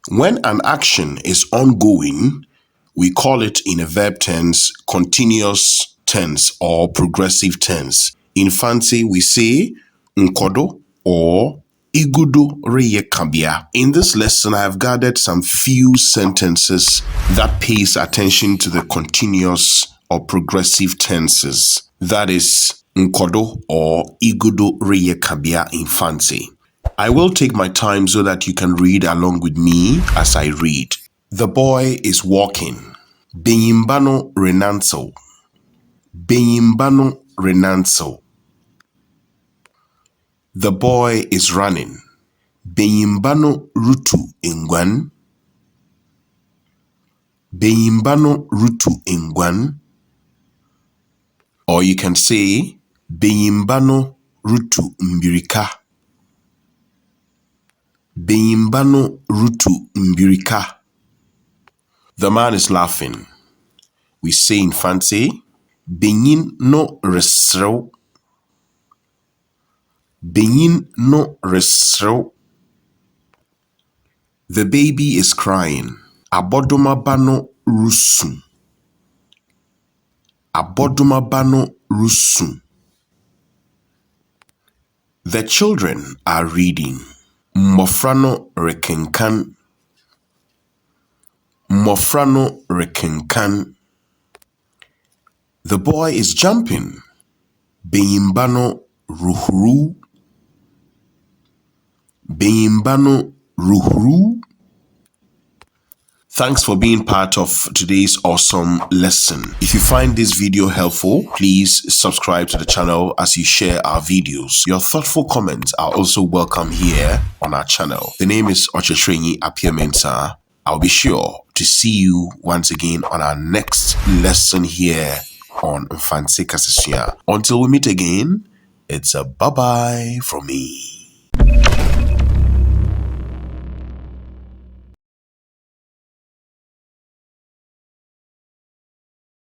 When an action is ongoing, we call it in a verb tense, continuous tense or progressive tense. In Fante, we say nkodo or igudo reye kabia. In this lesson, I have gathered some few sentences that pays attention to the continuous or progressive tenses. That is nkodo or igudo reye kabia in Fante. I will take my time so that you can read along with me as I read. The boy is walking. Benyimbano renanso. Benyimbano renanso. The boy is running. Benyimbano rutu ingwan. Benyimbano rutu ingwan. Or you can say Benyimbano rutu mbirika. Benyimbano rutu mbirika. The man is laughing. We say in Fante, Benyin no resrew. Benyin no resrew. The baby is crying. Abodumabano rusu. Abodumabano rusu. The children are reading. Mofrano rekenkan. Mofrano rekenkan. The boy is jumping. Benyimbano ruhru. Benyimbano ruhru. Thanks for being part of today's awesome lesson. If you find this video helpful, please subscribe to the channel as you share our videos. Your thoughtful comments are also welcome here on our channel. The name is Ochechrenyi Apiamensa. I'll be sure to see you once again on our next lesson here on Fante Kasesua. Until we meet again, it's a bye-bye from me.